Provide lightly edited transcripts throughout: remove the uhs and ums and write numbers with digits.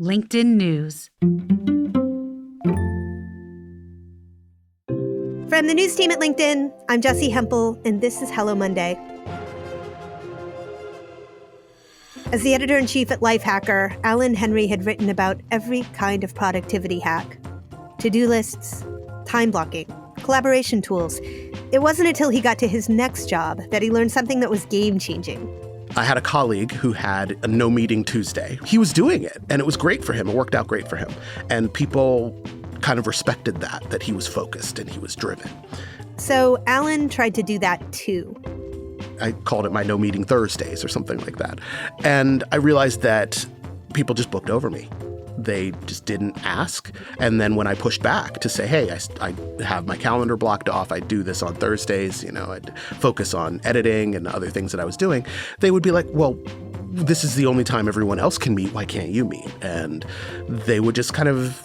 LinkedIn News. From the news team at LinkedIn, I'm Jessi Hempel, and this is Hello Monday. As the editor-in-chief at Lifehacker, Alan Henry had written about every kind of productivity hack. To-do lists, time blocking, collaboration tools. It wasn't until he got to his next job that he learned something that was game-changing. I had a colleague who had a no meeting Tuesday. He was doing it, and it was great for him. It worked out great for him. And people kind of respected that he was focused and he was driven. So Alan tried to do that too. I called it my no meeting Thursdays or something like that. And I realized that people just booked over me. They just didn't ask. And then when I pushed back to say, hey, I have my calendar blocked off, I do this on Thursdays, I'd focus on editing and other things that I was doing, they would be like, well, this is the only time everyone else can meet. Why can't you meet? And they would just kind of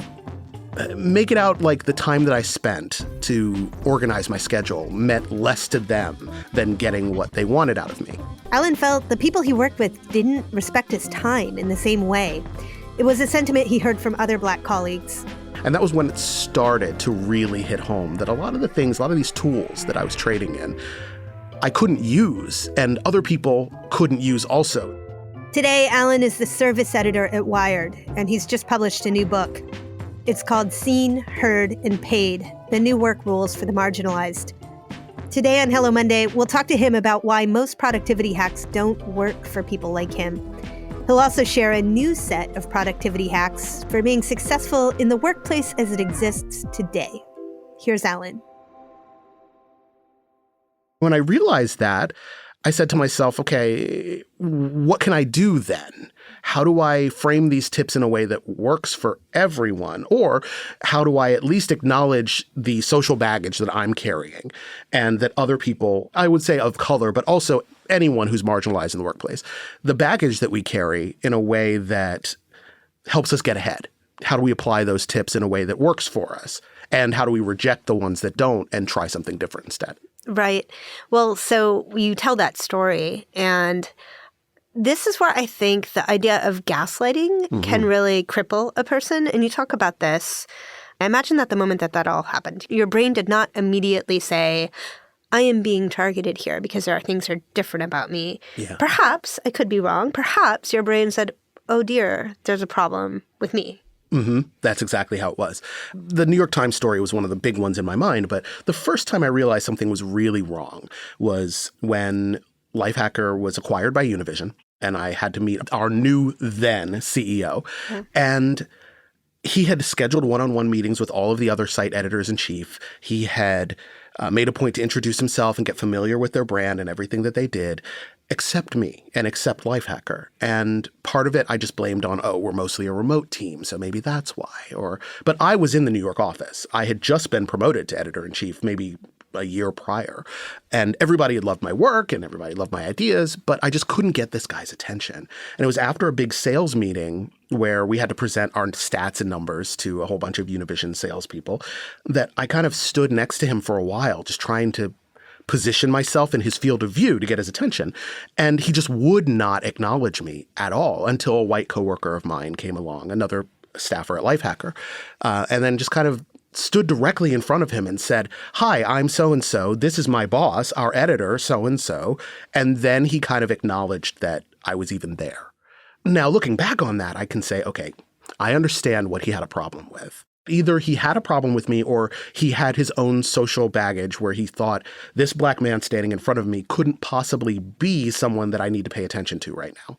make it out like the time that I spent to organize my schedule meant less to them than getting what they wanted out of me. Alan felt the people he worked with didn't respect his time in the same way. It was a sentiment he heard from other Black colleagues. And that was when it started to really hit home that a lot of these tools that I was trading in, I couldn't use, and other people couldn't use also. Today, Alan is the service editor at Wired, and he's just published a new book. It's called Seen, Heard, and Paid, the New Work Rules for the Marginalized. Today on Hello Monday, we'll talk to him about why most productivity hacks don't work for people like him. He'll also share a new set of productivity hacks for being successful in the workplace as it exists today. Here's Alan. When I realized that, I said to myself, okay, what can I do then? How do I frame these tips in a way that works for everyone? Or how do I at least acknowledge the social baggage that I'm carrying and that other people, I would say of color, but also anyone who's marginalized in the workplace, the baggage that we carry in a way that helps us get ahead? How do we apply those tips in a way that works for us? And how do we reject the ones that don't and try something different instead? Right. Well, so you tell that story, and this is where I think the idea of gaslighting can really cripple a person. And you talk about this. I imagine that the moment that all happened, your brain did not immediately say, I am being targeted here because there are things that are different about me. Yeah. Perhaps, I could be wrong, perhaps your brain said, oh dear, there's a problem with me. That's exactly how it was. The New York Times story was one of the big ones in my mind, but the first time I realized something was really wrong was when Lifehacker was acquired by Univision, and I had to meet our new then CEO. And he had scheduled one-on-one meetings with all of the other site editors-in-chief. He had made a point to introduce himself and get familiar with their brand and everything that they did, except me and except Lifehacker. And part of it I just blamed on, we're mostly a remote team, so maybe that's why. But I was in the New York office. I had just been promoted to editor-in-chief maybe a year prior. And everybody had loved my work and everybody loved my ideas, but I just couldn't get this guy's attention. And it was after a big sales meeting where we had to present our stats and numbers to a whole bunch of Univision salespeople that I kind of stood next to him for a while, just trying to position myself in his field of view to get his attention. And he just would not acknowledge me at all until a white coworker of mine came along, another staffer at Lifehacker, and then just kind of stood directly in front of him and said, hi, I'm so-and-so. This is my boss, our editor, so-and-so. And then he kind of acknowledged that I was even there. Now, looking back on that, I can say, okay, I understand what he had a problem with. Either he had a problem with me or he had his own social baggage where he thought this Black man standing in front of me couldn't possibly be someone that I need to pay attention to right now.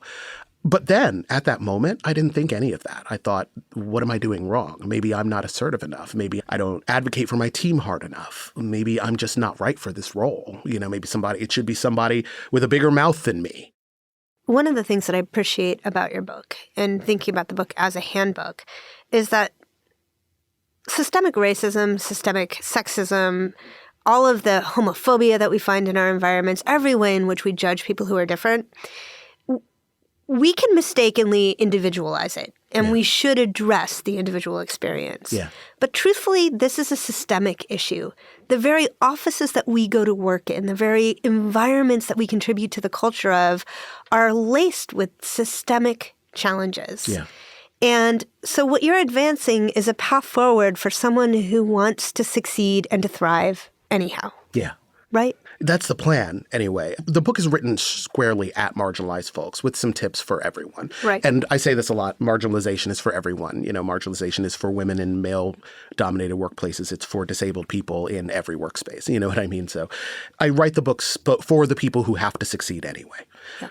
But then at that moment, I didn't think any of that. I thought, what am I doing wrong? Maybe I'm not assertive enough. Maybe I don't advocate for my team hard enough. Maybe I'm just not right for this role. Maybe it should be somebody with a bigger mouth than me. One of the things that I appreciate about your book and thinking about the book as a handbook is that systemic racism, systemic sexism, all of the homophobia that we find in our environments, every way in which we judge people who are different, we can mistakenly individualize it, and we should address the individual experience. Yeah. But truthfully, this is a systemic issue. The very offices that we go to work in, the very environments that we contribute to the culture of are laced with systemic challenges. Yeah. And so what you're advancing is a path forward for someone who wants to succeed and to thrive anyhow. Yeah. Right? That's the plan, anyway. The book is written squarely at marginalized folks with some tips for everyone. Right. And I say this a lot. Marginalization is for everyone. Marginalization is for women in male-dominated workplaces. It's for disabled people in every workspace. You know what I mean? So I write the books for the people who have to succeed anyway. Yeah.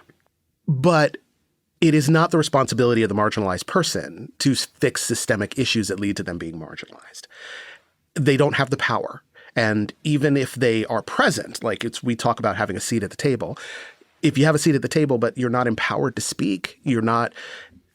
But it is not the responsibility of the marginalized person to fix systemic issues that lead to them being marginalized. They don't have the power. And even if they are present, like we talk about having a seat at the table, if you have a seat at the table but you're not empowered to speak, you're not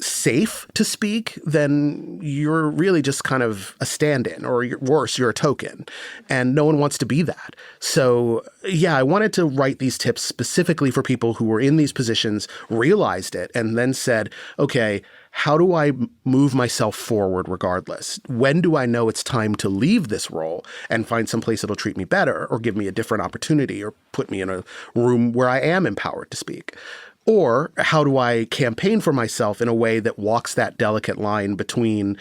safe to speak, then you're really just kind of a stand-in, or worse, you're a token. And no one wants to be that. So yeah, I wanted to write these tips specifically for people who were in these positions, realized it, and then said, okay, how do I move myself forward regardless? When do I know it's time to leave this role and find some place that'll treat me better or give me a different opportunity or put me in a room where I am empowered to speak? Or how do I campaign for myself in a way that walks that delicate line between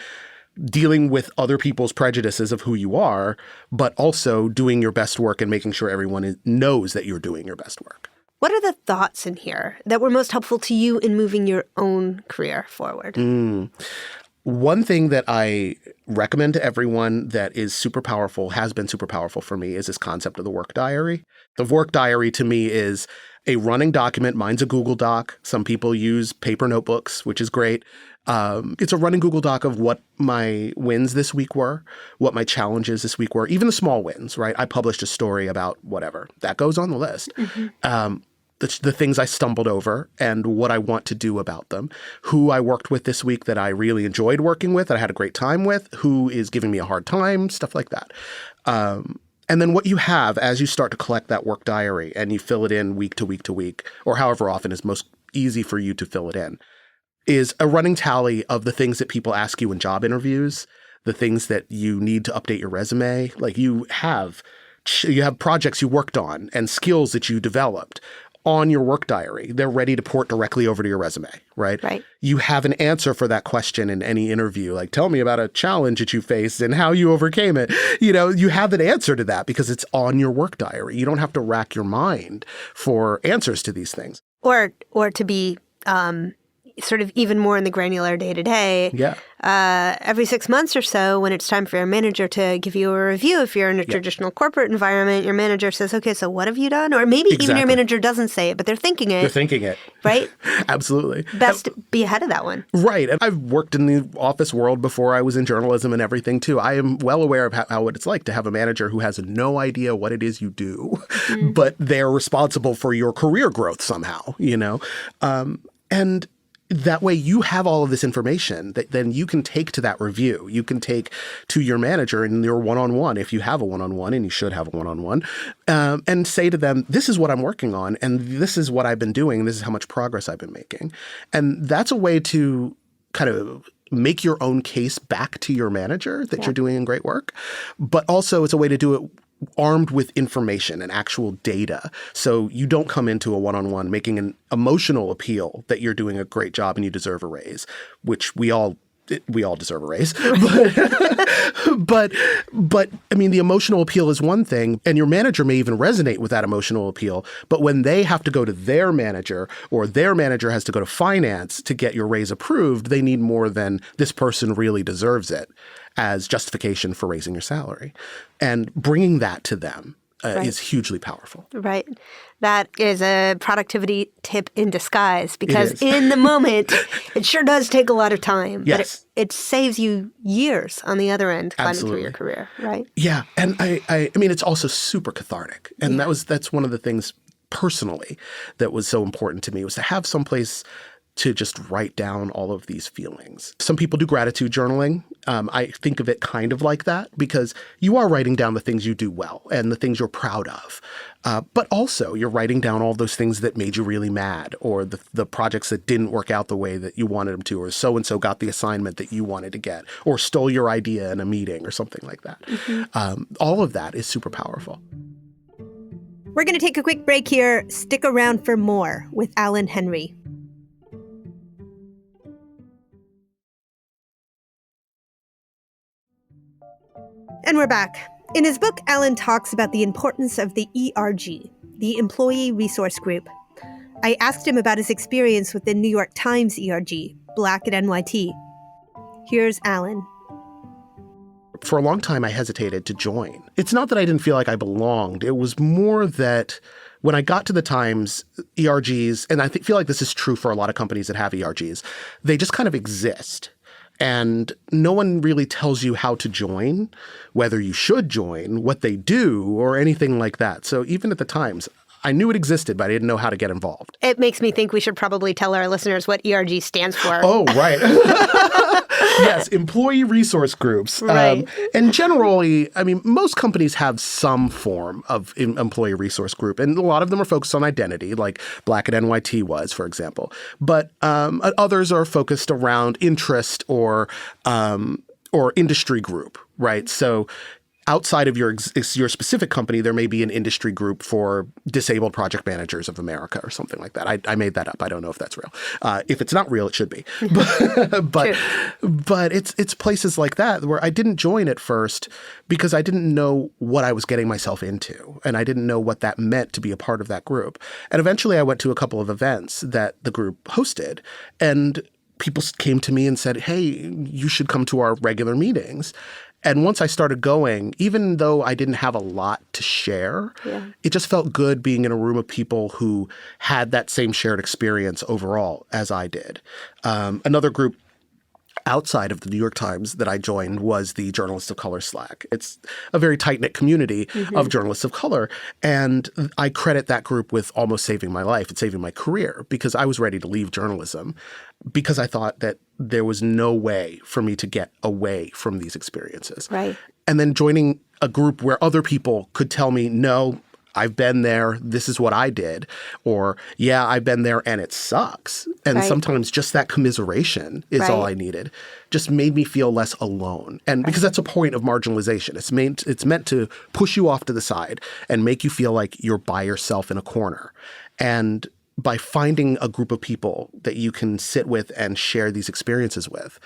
dealing with other people's prejudices of who you are, but also doing your best work and making sure everyone knows that you're doing your best work? What are the thoughts in here that were most helpful to you in moving your own career forward? One thing that I recommend to everyone that is super powerful, has been super powerful for me, is this concept of the work diary. The work diary to me is a running document. Mine's a Google Doc. Some people use paper notebooks, which is great. It's a running Google Doc of what my wins this week were, what my challenges this week were, even the small wins, right? I published a story about whatever. That goes on the list. The things I stumbled over and what I want to do about them, who I worked with this week that I really enjoyed working with, that I had a great time with, who is giving me a hard time, stuff like that. And then what you have as you start to collect that work diary and you fill it in week to week to week, or however often is most easy for you to fill it in, is a running tally of the things that people ask you in job interviews, the things that you need to update your resume. Like you have projects you worked on and skills that you developed on your work diary. They're ready to port directly over to your resume, right? Right. You have an answer for that question in any interview. Like, tell me about a challenge that you faced and how you overcame it. You have an answer to that because it's on your work diary. You don't have to rack your mind for answers to these things. Or to be sort of even more in the granular day-to-day. Yeah. Every 6 months or so, when it's time for your manager to give you a review, if you're in a traditional corporate environment, your manager says, okay, so what have you done? Or maybe even your manager doesn't say it, but they're thinking it. They're thinking it. Right? Absolutely. Best to be ahead of that one. Right. And I've worked in the office world before I was in journalism and everything too. I am well aware of how it's like to have a manager who has no idea what it is you do, but they're responsible for your career growth somehow, and that way you have all of this information that then you can take to that review. You can take to your manager in your one-on-one, if you have a one-on-one, and you should have a one-on-one, and say to them, this is what I'm working on, and this is what I've been doing, and this is how much progress I've been making. And that's a way to kind of make your own case back to your manager that you're doing great work. But also it's a way to do it armed with information and actual data. So you don't come into a one-on-one making an emotional appeal that you're doing a great job and you deserve a raise, which we all deserve a raise. But I mean, the emotional appeal is one thing, and your manager may even resonate with that emotional appeal. But when they have to go to their manager or their manager has to go to finance to get your raise approved, they need more than this person really deserves it as justification for raising your salary. And bringing that to them is hugely powerful. Right. That is a productivity tip in disguise because in the moment, it sure does take a lot of time. Yes. But it saves you years on the other end climbing Absolutely. through your career, right? Yeah. And I mean, it's also super cathartic. And that's one of the things personally that was so important to me, was to have someplace to just write down all of these feelings. Some people do gratitude journaling. I think of it kind of like that because you are writing down the things you do well and the things you're proud of. But also you're writing down all those things that made you really mad, or the projects that didn't work out the way that you wanted them to, or so-and-so got the assignment that you wanted to get, or stole your idea in a meeting or something like that. All of that is super powerful. We're going to take a quick break here. Stick around for more with Alan Henry. And we're back. In his book, Alan talks about the importance of the ERG, the Employee Resource Group. I asked him about his experience with the New York Times ERG, Black at NYT. Here's Alan. For a long time, I hesitated to join. It's not that I didn't feel like I belonged. It was more that when I got to the Times, ERGs, and I feel like this is true for a lot of companies that have ERGs, they just kind of exist. And no one really tells you how to join, whether you should join, what they do, or anything like that. So even at the Times, I knew it existed, but I didn't know how to get involved. It makes me think we should probably tell our listeners what ERG stands for. Oh, right. Yes, employee resource groups. Right. And generally, I mean, most companies have some form of employee resource group, and a lot of them are focused on identity, like Black at NYT was, for example. But others are focused around interest or industry group, right? So outside of your specific company, there may be an industry group for disabled project managers of America or something like that. I made that up. I don't know if that's real. If it's not real, it should be. But it's places like that where I didn't join at first because I didn't know what I was getting myself into, and I didn't know what that meant to be a part of that group. And eventually I went to a couple of events that the group hosted, and people came to me and said, hey, you should come to our regular meetings. And once I started going, even though I didn't have a lot to share, it just felt good being in a room of people who had that same shared experience overall as I did. Another group outside of the New York Times that I joined was the Journalists of Color Slack. It's a very tight-knit community of journalists of color, and I credit that group with almost saving my life and saving my career because I was ready to leave journalism because I thought that there was no way for me to get away from these experiences. Right. And then joining a group where other people could tell me, no, I've been there, this is what I did, or yeah, I've been there and it sucks. And sometimes just that commiseration is all I needed. Just made me feel less alone. And because that's a point of marginalization. It's meant to push you off to the side and make you feel like you're by yourself in a corner. And by finding a group of people that you can sit with and share these experiences with,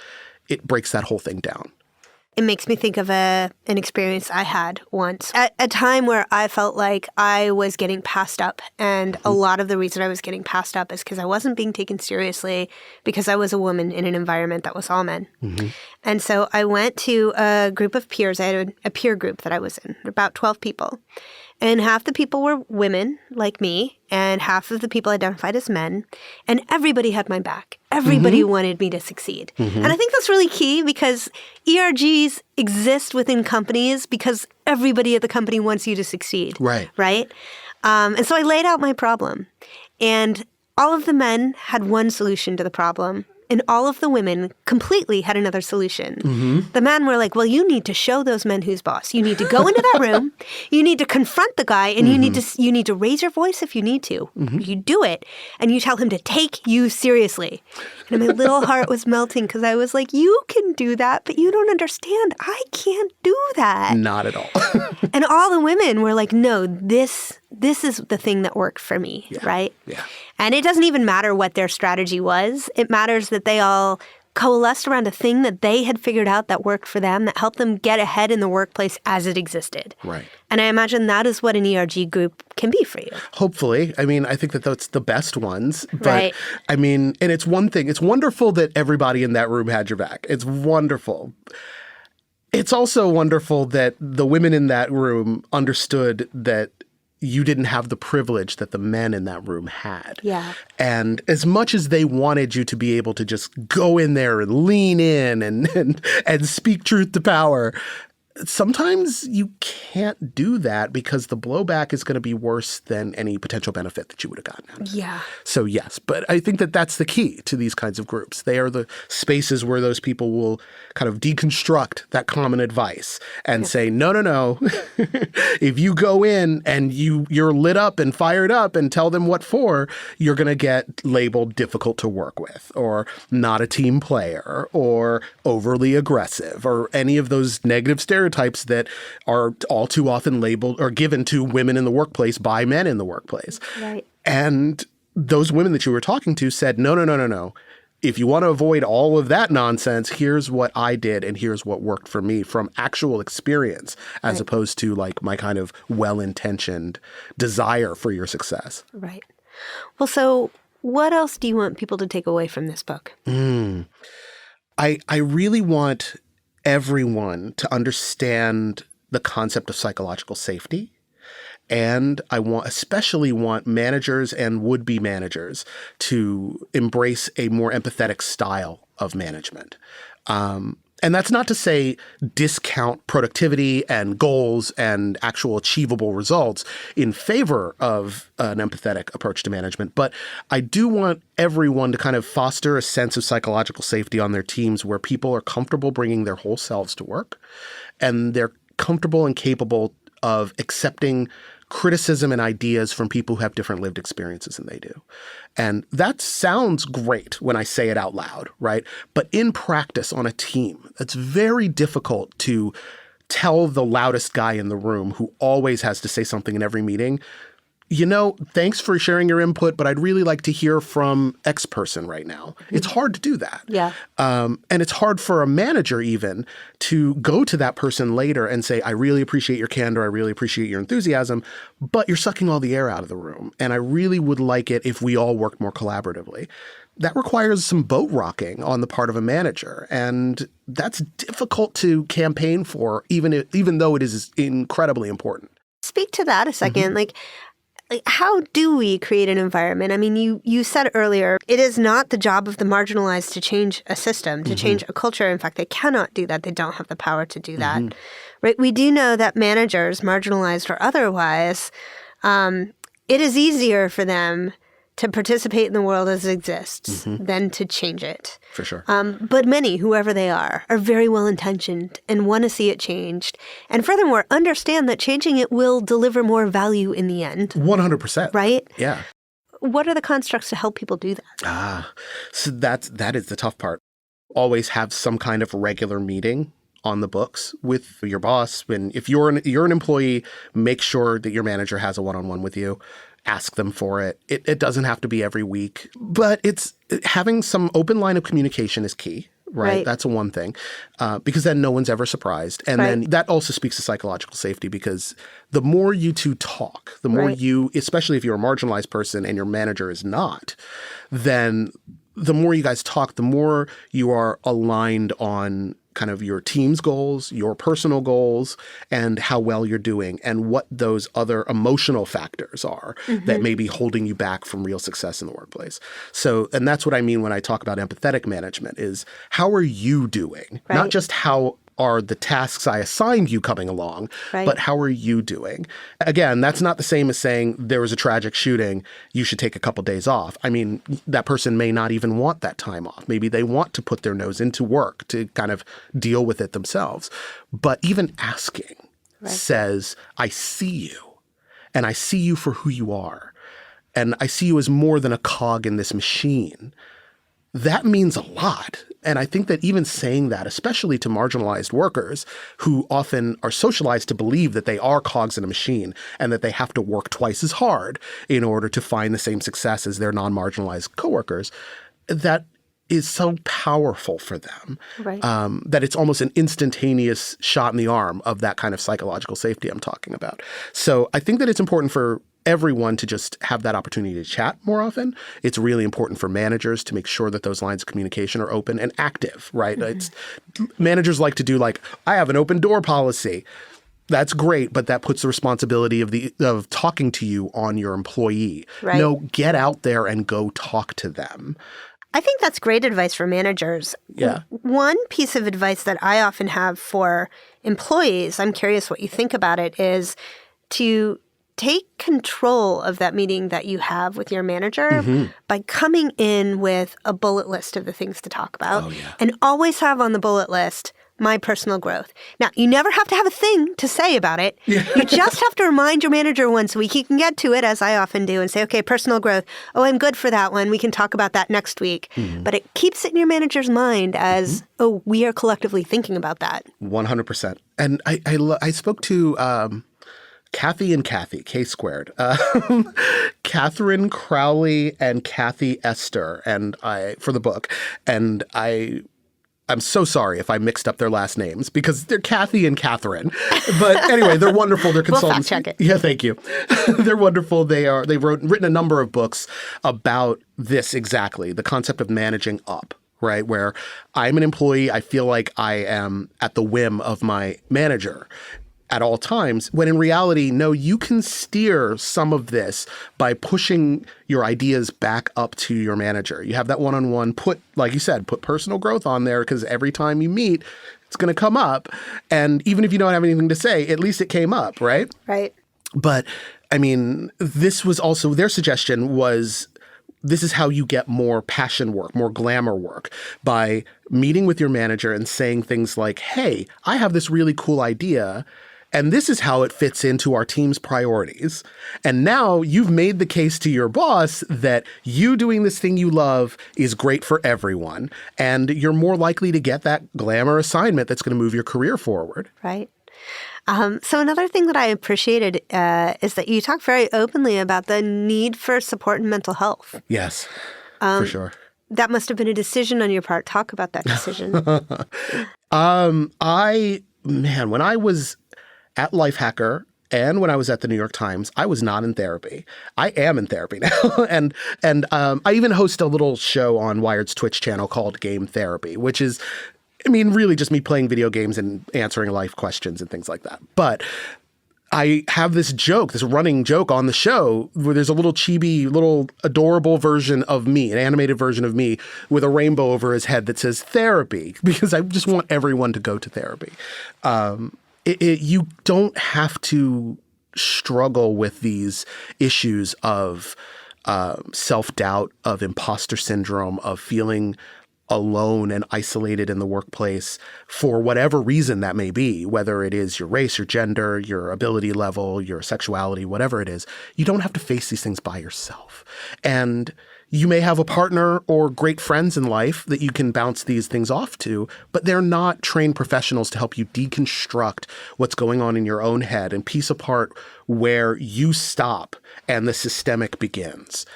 it breaks that whole thing down. It makes me think of an experience I had once at a time where I felt like I was getting passed up. And a lot of the reason I was getting passed up is because I wasn't being taken seriously because I was a woman in an environment that was all men. And so I went to a group of peers. I had a peer group that I was in, about 12 people. And half the people were women like me, and half of the people identified as men. And everybody had my back. Everybody wanted me to succeed. And I think that's really key because ERGs exist within companies because everybody at the company wants you to succeed. Right. Right? And so I laid out my problem. And all of the men had one solution to the problem. And all of the women completely had another solution. The men were like, well, you need to show those men who's boss. You need to go into that room. You need to confront the guy, and you need to raise your voice if you need to. You do it, and you tell him to take you seriously. And my little heart was melting because I was like, you can do that, but you don't understand. I can't do that. Not at all. And all the women were like, no, this is the thing that worked for me, right? Yeah. And it doesn't even matter what their strategy was. It matters that they all coalesced around a thing that they had figured out that worked for them, that helped them get ahead in the workplace as it existed. Right. And I imagine that is what an ERG group can be for you. Hopefully. I mean, I think that that's the best ones. But Right. I mean, and it's one thing. It's wonderful that everybody in that room had your back. It's wonderful. It's also wonderful that the women in that room understood that you didn't have the privilege that the men in that room had. Yeah. And as much as they wanted you to be able to just go in there and lean in and speak truth to power, sometimes you can't do that because the blowback is going to be worse than any potential benefit that you would have gotten out of it. Yeah. So yes, but I think that that's the key to these kinds of groups. They are the spaces where those people will kind of deconstruct that common advice and say, no. If you go in and you're lit up and fired up and tell them what for, you're going to get labeled difficult to work with or not a team player or overly aggressive or any of those negative stereotypes that are all too often labeled or given to women in the workplace by men in the workplace. Right. And those women that you were talking to said, no. if you want to avoid all of that nonsense, here's what I did and here's what worked for me from actual experience, as opposed to like my kind of well-intentioned desire for your success. Right. Well, so what else do you want people to take away from this book? I really want everyone to understand the concept of psychological safety. And I especially want managers and would-be managers to embrace a more empathetic style of management. And that's not to say discount productivity and goals and actual achievable results in favor of an empathetic approach to management. But I do want everyone to kind of foster a sense of psychological safety on their teams where people are comfortable bringing their whole selves to work and they're comfortable and capable of accepting criticism and ideas from people who have different lived experiences than they do. And that sounds great when I say it out loud, right? But in practice on a team, it's very difficult to tell the loudest guy in the room who always has to say something in every meeting, you know, thanks for sharing your input, but I'd really like to hear from X person right now. It's hard to do that. Yeah. And it's hard for a manager even to go to that person later and say, I really appreciate your candor. I really appreciate your enthusiasm, but you're sucking all the air out of the room. And I really would like it if we all worked more collaboratively. That requires some boat rocking on the part of a manager. And that's difficult to campaign for, even though it is incredibly important. Speak to that a second. Like, how do we create an environment? I mean, you said earlier, it is not the job of the marginalized to change a system, to change a culture. In fact, they cannot do that. They don't have the power to do that. Right? We do know that managers, marginalized or otherwise, it is easier for them to participate in the world as it exists than to change it. For sure. But many, whoever they are very well-intentioned and want to see it changed. And furthermore, understand that changing it will deliver more value in the end. 100%. Right? Yeah. What are the constructs to help people do that? So that is the tough part. Always have some kind of regular meeting on the books with your boss. When if you're an employee, make sure that your manager has a one-on-one with you. Ask them for it. It doesn't have to be every week, but it's having some open line of communication is key, right? That's one thing, because then no one's ever surprised. And then that also speaks to psychological safety, because the more you two talk, the more you, especially if you're a marginalized person and your manager is not, then the more you guys talk, the more you are aligned on kind of your team's goals, your personal goals, and how well you're doing, and what those other emotional factors are that may be holding you back from real success in the workplace. So, and that's what I mean when I talk about empathetic management is how are you doing? Not just how are the tasks I assigned you coming along, but how are you doing? Again, that's not the same as saying there was a tragic shooting, you should take a couple days off. I mean, that person may not even want that time off. Maybe they want to put their nose into work to kind of deal with it themselves. But even asking says, I see you, and I see you for who you are, and I see you as more than a cog in this machine. That means a lot. And I think that even saying that, especially to marginalized workers who often are socialized to believe that they are cogs in a machine and that they have to work twice as hard in order to find the same success as their non-marginalized coworkers, that is so powerful for them that it's almost an instantaneous shot in the arm of that kind of psychological safety I'm talking about. So I think that it's important for everyone to just have that opportunity to chat more often. It's really important for managers to make sure that those lines of communication are open and active, right? Managers like to do like, I have an open door policy. That's great, but that puts the responsibility of talking to you on your employee. No, get out there and go talk to them. I think that's great advice for managers. Yeah. One piece of advice that I often have for employees, I'm curious what you think about it, is to take control of that meeting that you have with your manager by coming in with a bullet list of the things to talk about and always have on the bullet list my personal growth. Now, you never have to have a thing to say about it. You just have to remind your manager once a week. You can get to it, as I often do, and say, okay, personal growth. Oh, I'm good for that one. We can talk about that next week. But it keeps it in your manager's mind as, oh, we are collectively thinking about that. 100%. And I spoke to Kathy and Kathy, K squared. Catherine Crowley and Kathy Esther, for the book. And I'm so sorry if I mixed up their last names because they're Kathy and Catherine. But anyway, they're wonderful. They're consultants. We'll fact check it. Yeah, thank you. They're wonderful. They've written a number of books about this exactly, the concept of managing up, right? Where I'm an employee, I feel like I am at the whim of my manager at all times, when in reality, no, you can steer some of this by pushing your ideas back up to your manager. You have that one-on-one, like you said, put personal growth on there because every time you meet, it's going to come up. And even if you don't have anything to say, at least it came up, right? Right. But I mean, this was also, their suggestion was, this is how you get more passion work, more glamour work, by meeting with your manager and saying things like, hey, I have this really cool idea, and this is how it fits into our team's priorities. And now you've made the case to your boss that you doing this thing you love is great for everyone. And you're more likely to get that glamour assignment that's going to move your career forward. Right. So another thing that I appreciated is that you talk very openly about the need for support in mental health. Yes, for sure. That must have been a decision on your part. Talk about that decision. When I was at Lifehacker and when I was at the New York Times, I was not in therapy. I am in therapy now. and I even host a little show on Wired's Twitch channel called Game Therapy, which is, I mean, really just me playing video games and answering life questions and things like that. But I have this running joke on the show where there's a little chibi, little adorable version of me, an animated version of me with a rainbow over his head that says therapy, because I just want everyone to go to therapy. You don't have to struggle with these issues of self-doubt, of imposter syndrome, of feeling alone and isolated in the workplace for whatever reason that may be, whether it is your race, your gender, your ability level, your sexuality, whatever it is. You don't have to face these things by yourself. And you may have a partner or great friends in life that you can bounce these things off to, but they're not trained professionals to help you deconstruct what's going on in your own head and piece apart where you stop and the systemic begins.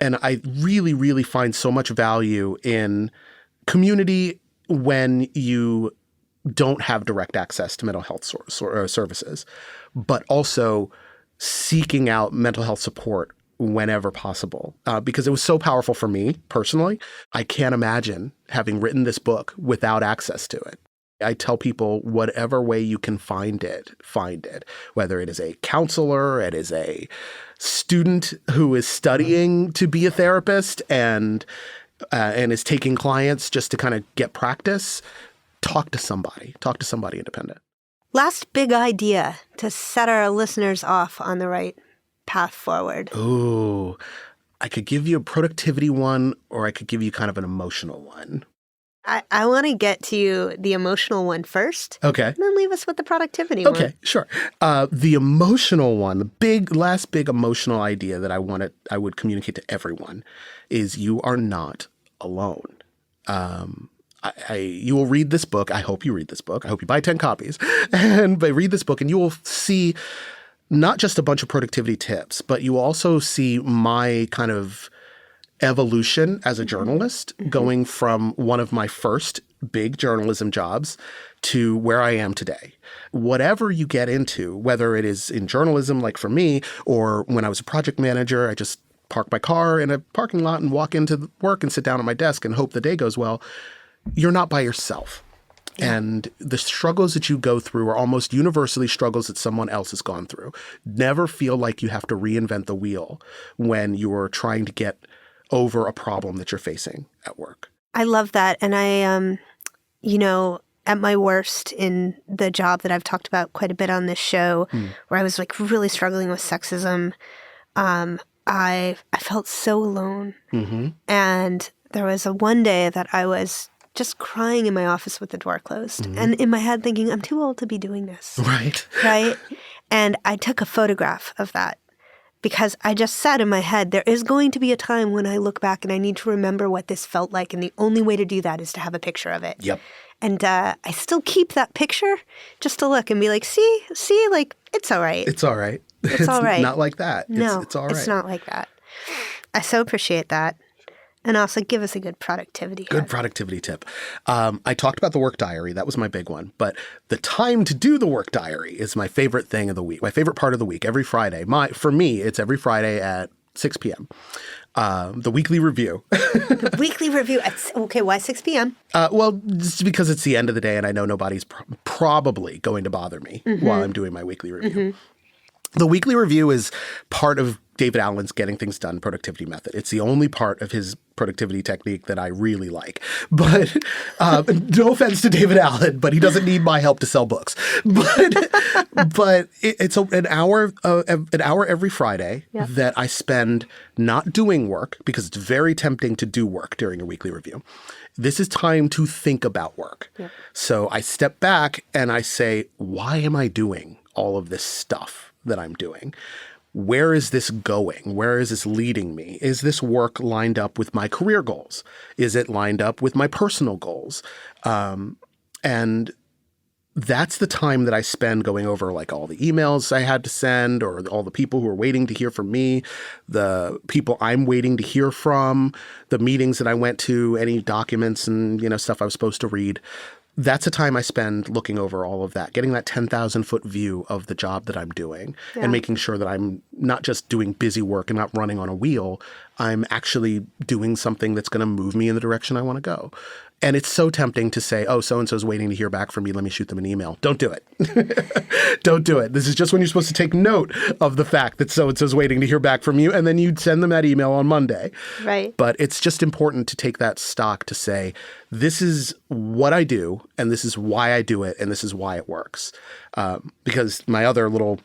And I really, really find so much value in community when you don't have direct access to mental health services, but also seeking out mental health support whenever possible, because it was so powerful for me personally. I can't imagine having written this book without access to it. I tell people, whatever way you can find it, whether it is a counselor, it is a student who is studying to be a therapist and is taking clients just to kind of get practice. Talk to somebody independent. Last big idea to set our listeners off on the right path forward. Ooh, I could give you a productivity one, or I could give you kind of an emotional one. I want to get to the emotional one first. Okay. And then leave us with the productivity one. Okay, sure. The emotional one, the last big emotional idea that I would communicate to everyone is you are not alone. You will read this book. I hope you read this book. I hope you buy 10 copies and read this book, and you will see not just a bunch of productivity tips, but you will also see my kind of evolution as a journalist, going from one of my first big journalism jobs to where I am today. Whatever you get into, whether it is in journalism, like for me, or when I was a project manager, I just park my car in a parking lot and walk into work and sit down at my desk and hope the day goes well. You're not by yourself. Yeah. And the struggles that you go through are almost universally struggles that someone else has gone through. Never feel like you have to reinvent the wheel when you are trying to get over a problem that you're facing at work. I love that. And I, at my worst in the job that I've talked about quite a bit on this show, where I was like really struggling with sexism, I felt so alone. Mm-hmm. And there was one day that I was just crying in my office with the door closed. Mm-hmm. And in my head thinking, I'm too old to be doing this. Right. Right? And I took a photograph of that because I just said in my head, there is going to be a time when I look back and I need to remember what this felt like. And the only way to do that is to have a picture of it. Yep. And I still keep that picture just to look and be like, see, like It's all right. It's all right. It's all right. Not like that. No, it's all right. It's not like that. I so appreciate that. And also give us a good productivity Good productivity tip. I talked about the work diary. That was my big one. But the time to do the work diary is my favorite thing of the week, my favorite part of the week, every Friday. For me, it's every Friday at 6 p.m. The weekly review. The weekly review. Okay, why 6 p.m.? Well, just because it's the end of the day and I know nobody's probably going to bother me while I'm doing my weekly review. The weekly review is part of David Allen's Getting Things Done productivity method. It's the only part of his productivity technique that I really like. But no offense to David Allen, but he doesn't need my help to sell books. But it's an hour every Friday that I spend not doing work, because it's very tempting to do work during a weekly review. This is time to think about work. Yep. So I step back and I say, why am I doing all of this stuff that I'm doing? Where is this going? Where is this leading me? Is this work lined up with my career goals? Is it lined up with my personal goals? And that's the time that I spend going over like all the emails I had to send, or all the people who are waiting to hear from me, the people I'm waiting to hear from, the meetings that I went to, any documents and, stuff I was supposed to read. That's a time I spend looking over all of that, getting that 10,000-foot view of the job that I'm doing and making sure that I'm not just doing busy work and not running on a wheel. I'm actually doing something that's going to move me in the direction I want to go. And it's so tempting to say, oh, so-and-so's waiting to hear back from me. Let me shoot them an email. Don't do it. Don't do it. This is just when you're supposed to take note of the fact that so-and-so's waiting to hear back from you, and then you'd send them that email on Monday. Right. But it's just important to take that stock to say, this is what I do, and this is why I do it, and this is why it works. Because my other little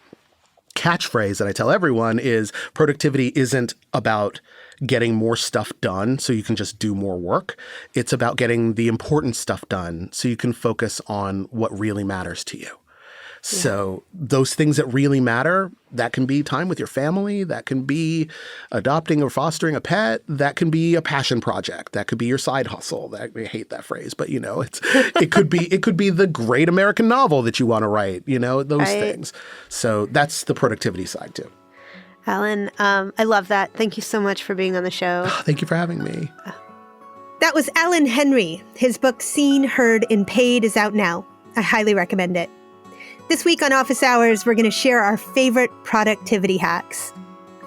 catchphrase that I tell everyone is productivity isn't about getting more stuff done so you can just do more work. It's about getting the important stuff done so you can focus on what really matters to you. So those things that really matter, that can be time with your family, that can be adopting or fostering a pet, that can be a passion project, that could be your side hustle. I hate that phrase, but it could be the great American novel that you want to write, those things. So that's the productivity side too. Alan, I love that. Thank you so much for being on the show. Thank you for having me. That was Alan Henry. His book, Seen, Heard, and Paid is out now. I highly recommend it. This week on Office Hours, we're going to share our favorite productivity hacks.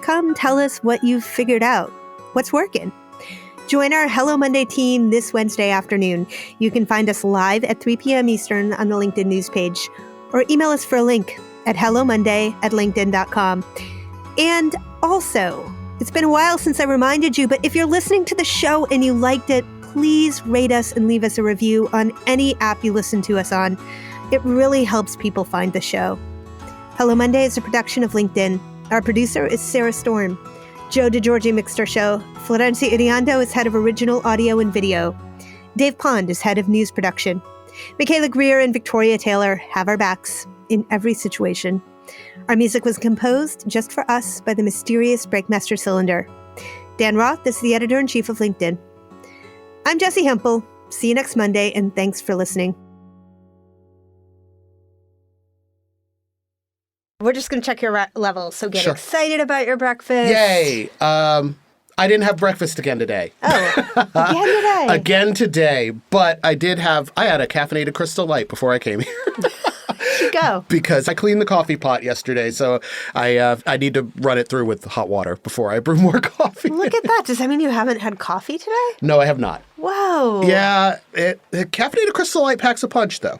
Come tell us what you've figured out. What's working? Join our Hello Monday team this Wednesday afternoon. You can find us live at 3 p.m. Eastern on the LinkedIn news page, or email us for a link at hellomonday@linkedin.com. And also, it's been a while since I reminded you, but if you're listening to the show and you liked it, please rate us and leave us a review on any app you listen to us on. It really helps people find the show. Hello Monday is a production of LinkedIn. Our producer is Sarah Storm. Joe DeGiorgi mixed our show. Florencia Iriando is head of original audio and video. Dave Pond is head of news production. Michaela Greer and Victoria Taylor have our backs in every situation. Our music was composed just for us by the mysterious Breakmaster Cylinder. Dan Roth is the editor-in-chief of LinkedIn. I'm Jessi Hempel. See you next Monday, and thanks for listening. We're just going to check your levels, so get excited about your breakfast. Yay! I didn't have breakfast again today. Oh, again today? Again today, but I had a caffeinated Crystal Light before I came here. Go. Because I cleaned the coffee pot yesterday, so I need to run it through with hot water before I brew more coffee. Look at that. Does that mean you haven't had coffee today? No, I have not. Whoa. Yeah, the caffeinated Crystal Light packs a punch, though.